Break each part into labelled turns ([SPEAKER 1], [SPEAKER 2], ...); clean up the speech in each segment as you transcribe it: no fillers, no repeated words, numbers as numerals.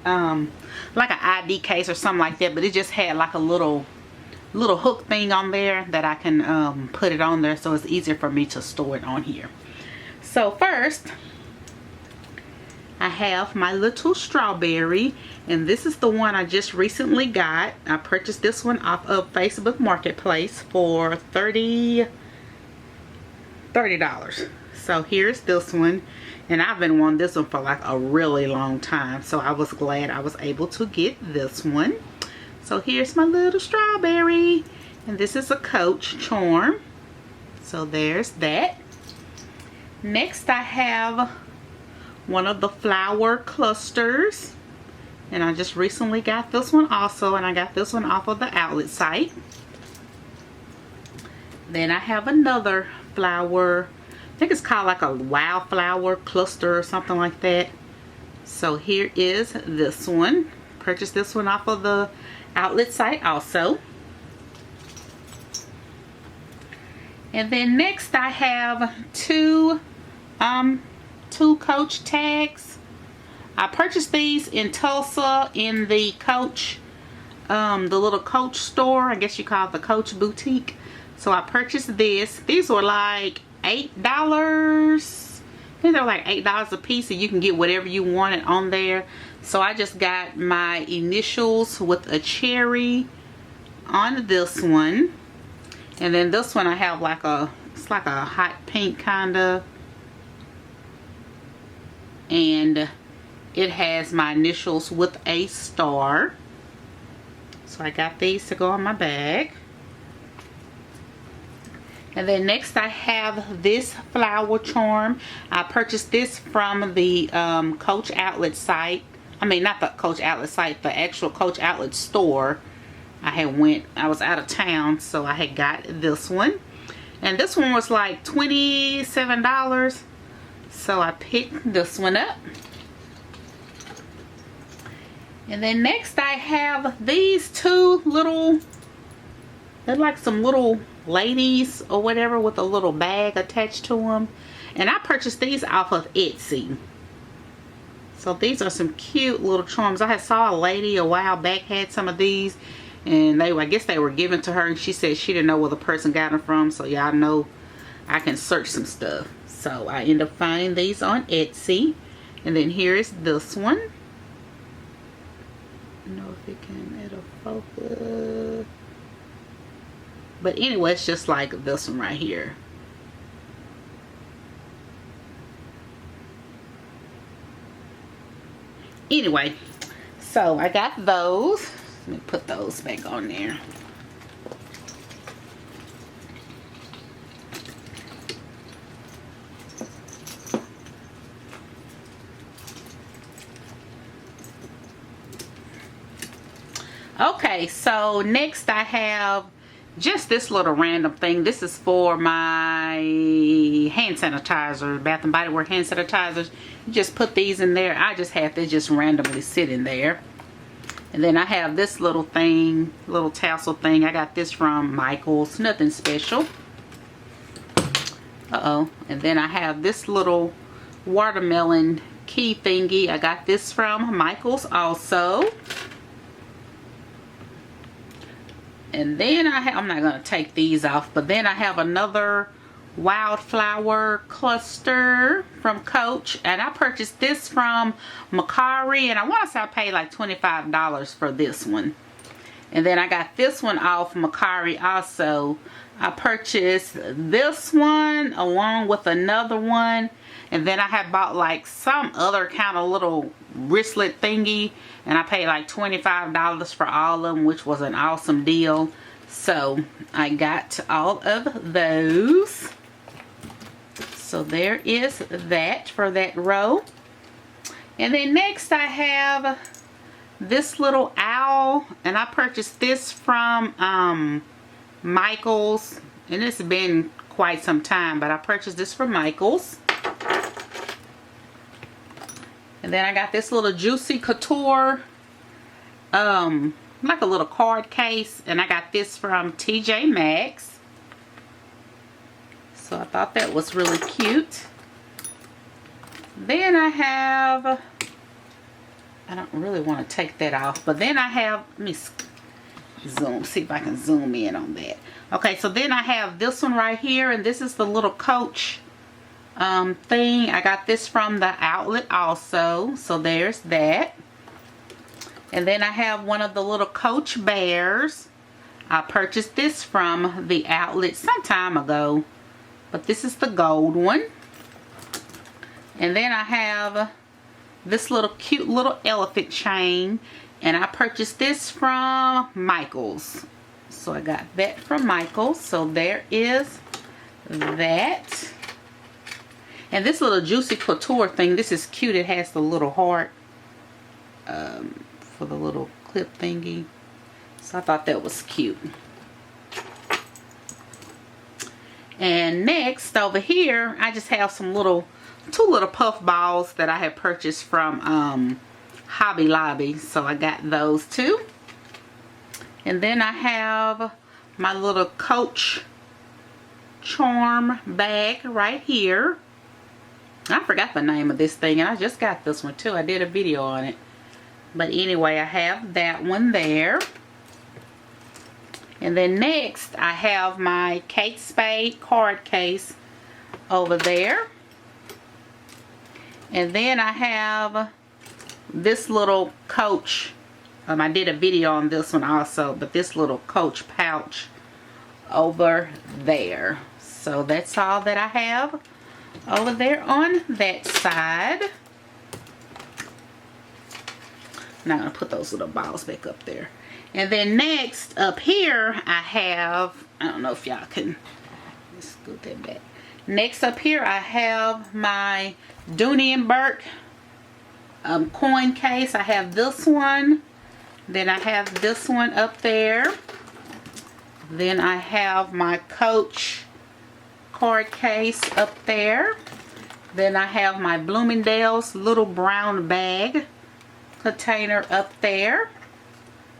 [SPEAKER 1] like an ID case or something like that, but it just had like a little hook thing on there that I can put it on there, so it's easier for me to store it on here. So first I have my little strawberry, and this is the one I just recently got. I purchased this one off of Facebook Marketplace for $30. So here's this one, and I've been wanting this one for like a really long time, so I was glad I was able to get this one. So here's my little strawberry, and this is a Coach charm. So there's that. Next I have one of the flower clusters, and I just recently got this one also, and I got this one off of the outlet site. Then I have another flower, I think it's called like a Wildflower Cluster or something like that. So here is this one. Purchased this one off of the outlet site also. And then next I have two Coach tags. I purchased these in Tulsa in the Coach, the little Coach store. I guess you call it the Coach boutique. So I purchased this. These were like $8. I think they were like $8 a piece, and you can get whatever you wanted on there. So I just got my initials with a cherry on this one, and then this one I have like it's like a hot pink kinda, and it has my initials with a star. So I got these to go on my bag. And then next I have this flower charm. I purchased this from the Coach outlet site. I mean, not the Coach outlet site, the actual Coach outlet store. I was out of town, so I had got this one. And this one was like $27. So I picked this one up. And then next I have these two little, they're like some little ladies or whatever with a little bag attached to them. And I purchased these off of Etsy. So these are some cute little charms. I saw a lady a while back had some of these, and I guess they were given to her, and she said she didn't know where the person got them from. So y'all know I can search some stuff. So I ended up finding these on Etsy. And then here is this one. I don't know if it can, it'll focus. But anyway, it's just like this one right here. Anyway, so I got those. Let me put those back on there. Okay, so next I have just this little random thing. This is for my hand sanitizer, Bath and Body Works hand sanitizers. You just put these in there. I just have to just randomly sit in there. And then I have this little thing, little tassel thing. I got this from Michael's, nothing special. And then I have this little watermelon key thingy. I got this from Michael's also. And then I'm not going to take these off, but then I have another Wildflower Cluster from Coach, and I purchased this from Macari, and I want to say I paid like $25 for this one. And then I got this one off Macari also. I purchased this one along with another one, and then I had bought like some other kind of little wristlet thingy, and I paid like $25 for all of them, which was an awesome deal. So I got all of those. So there is that for that row. And then next I have this little owl, and I purchased this from Michael's, and it's been quite some time, but I purchased this from Michael's. And then I got this little Juicy Couture, like a little card case, and I got this from TJ Maxx. So I thought that was really cute. Then I have I don't really want to take that off. But then I have, let me zoom, see if I can zoom in on that. Okay, so then I have this one right here, and this is the little Coach thing. I got this from the outlet also, so there's that. And then I have one of the little Coach bears. I purchased this from the outlet some time ago, but this is the gold one. And then I have this little cute little elephant chain, and I purchased this from Michael's. So I got that from Michael's. So there is that. And this little Juicy Couture thing, this is cute. It has the little heart for the little clip thingy. So I thought that was cute. And next over here, I just have some two little puff balls that I had purchased from Hobby Lobby. So I got those too. And then I have my little Coach charm bag right here. I forgot the name of this thing, and I just got this one too. I did a video on it. But anyway, I have that one there. And then next, I have my Kate Spade card case over there. And then I have this little Coach. I did a video on this one also, but this little Coach pouch over there. So that's all that I have over there on that side. Now I'm going to put those little balls back up there. And then next up here I have, I don't know if y'all can, let's scoot that back. Next up here I have my Dooney & Burke coin case. I have this one. Then I have this one up there. Then I have my Coach card case up there. Then I have my Bloomingdale's little brown bag container up there.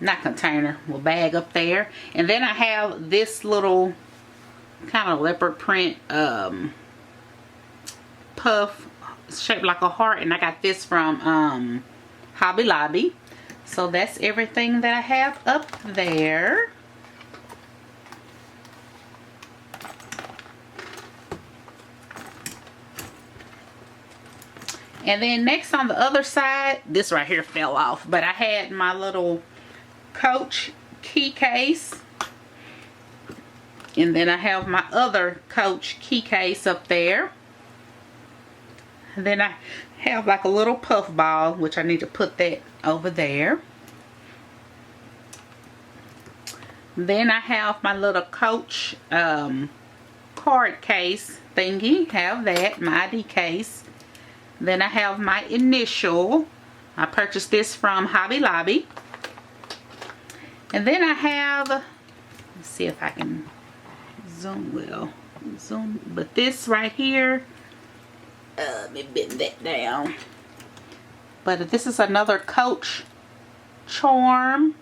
[SPEAKER 1] Not container, well, bag up there. And then I have this little kind of leopard print puff shaped like a heart, and I got this from Hobby Lobby. So that's everything that I have up there. And then next on the other side, this right here fell off, but I had my little Coach key case. And then I have my other Coach key case up there. And then I have like a little puff ball, which I need to put that over there. Then I have my little Coach card case thingy. Have that, my ID case. Then I have my initial. I purchased this from Hobby Lobby. And then I have, let's see if I can zoom well. Zoom, but this right here, let me bend that down. But this is another Coach charm.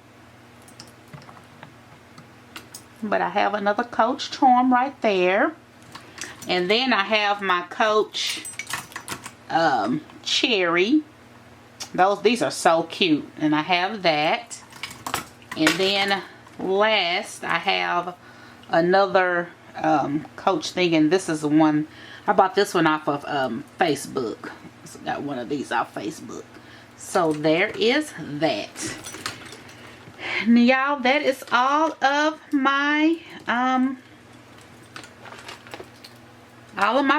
[SPEAKER 1] But I have another Coach charm right there. And then I have my Coach cherry. These are so cute. And I have that. And then last I have another Coach thing, and this is the one I bought. This one off of Facebook. So got one of these off Facebook. So there is that. Y'all, that is all of my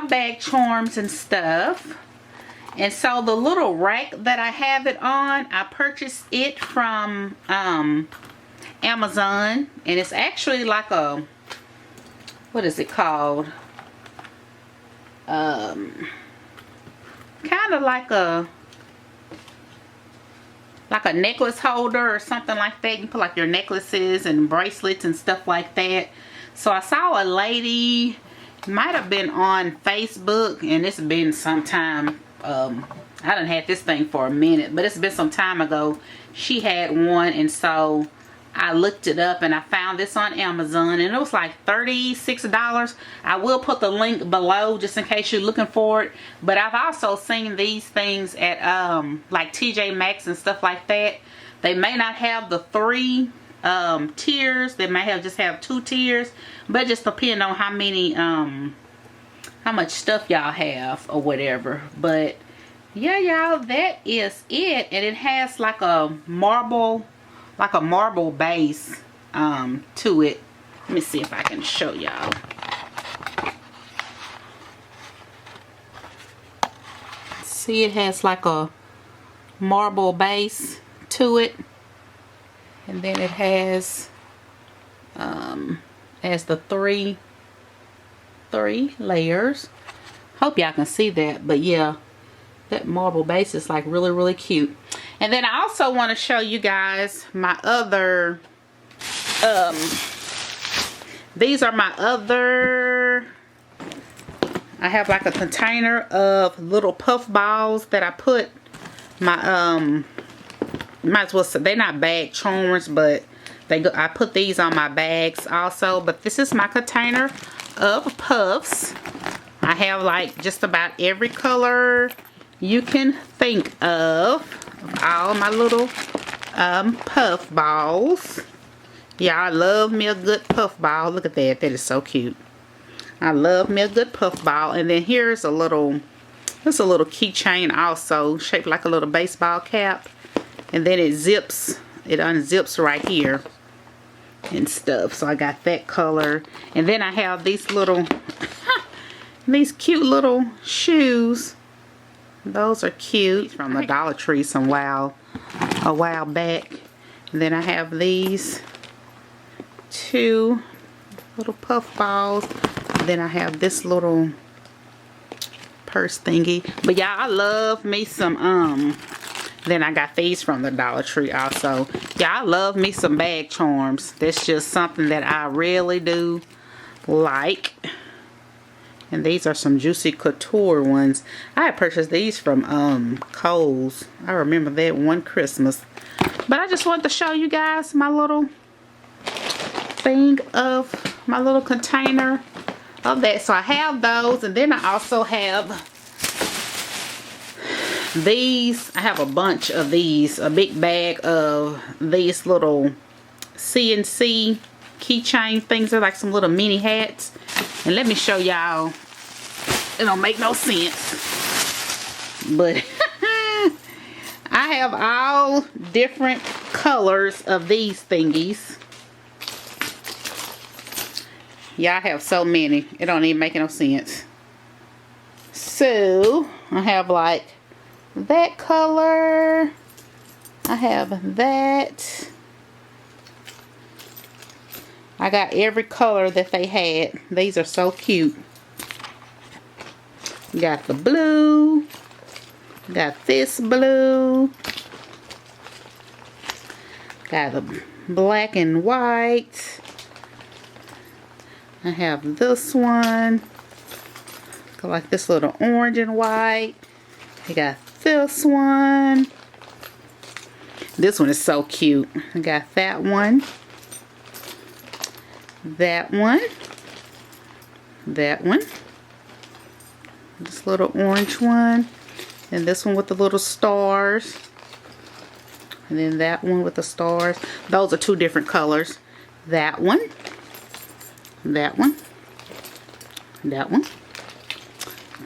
[SPEAKER 1] bag charms and stuff. And so the little rack that I have it on, I purchased it from Amazon, and it's actually like a, what is it called? Kind of like a necklace holder or something like that. You can put like your necklaces and bracelets and stuff like that. So I saw a lady, might have been on Facebook, and it's been some time. I done had this thing for a minute, but it's been some time ago. She had one, and so I looked it up and I found this on Amazon and it was like $36. I will put the link below just in case you're looking for it. But I've also seen these things at like TJ Maxx and stuff like that. They may not have the 3 tiers. They may just have 2 tiers. But it just depends on how many how much stuff y'all have or whatever. But yeah, y'all, that is it. And it has like a marble base to it. Let me see if I can show y'all. See, it has like a marble base to it, and then it has the three layers. Hope y'all can see that. But yeah, that marble base is like really cute. And then I also want to show you guys my other these are my other, I have like a container of little puff balls that I put my might as well say they're not bag charmers, but I put these on my bags also. But this is my container of puffs. I have like just about every color you can think of all my little puff balls. Yeah, I love me a good puff ball. Look at that. That is so cute. I love me a good puff ball. And then here's a little keychain also, shaped like a little baseball cap. And then it unzips right here and stuff. So I got that color. And then I have these little these cute little shoes. Those are cute, from the Dollar Tree a while back. And then I have these 2 little puff balls. And then I have this little purse thingy. But yeah, I love me some then I got these from the Dollar Tree also. Yeah, I love me some bag charms. That's just something that I really do like. And these are some Juicy Couture ones. I had purchased these from Kohl's. I remember that one Christmas. But I just wanted to show you guys my little thing of my little container of that. So I have those, and then I also have these. I have a bunch of these, a big bag of these little CNC keychain things. They're like some little mini hats. And let me show y'all. It don't make no sense, but I have all different colors of these thingies. Yeah, I have so many. It don't even make no sense. So I have like that color. I have that. I got every color that they had. These are so cute. Got the blue. Got this blue. Got the black and white. I have this one. Got like this little orange and white. I got this one. This one is so cute. I got that one. That one. That one. This little orange one. And this one with the little stars. And then that one with the stars. Those are 2 different colors. That one. That one. That one.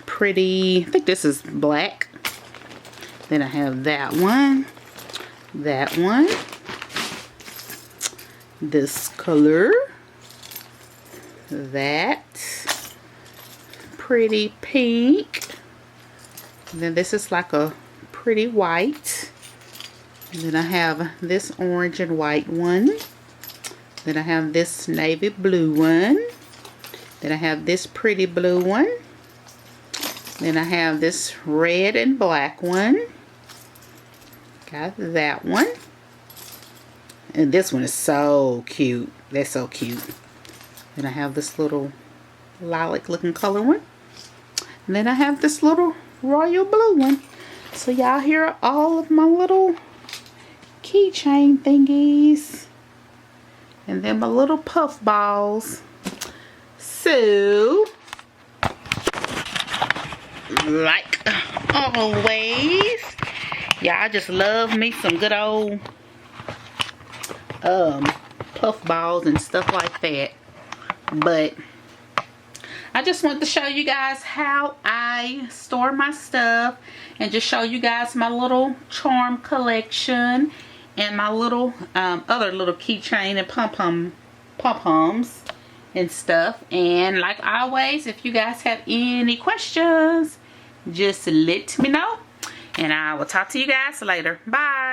[SPEAKER 1] Pretty. I think this is black. Then I have that one. That one. This color. That. Pretty pink. And then this is like a pretty white. And then I have this orange and white one. Then I have this navy blue one. Then I have this pretty blue one. Then I have this red and black one. Got that one. And this one is so cute. That's so cute. Then I have this little lilac looking color one. And then I have this little royal blue one. So y'all, here are all of my little keychain thingies. And then my little puff balls. So, like always, y'all just love me some good old puff balls and stuff like that. But I just want to show you guys how I store my stuff and just show you guys my little charm collection and my little other little keychain and pom-poms and stuff. And like always, if you guys have any questions, just let me know, and I will talk to you guys later. Bye.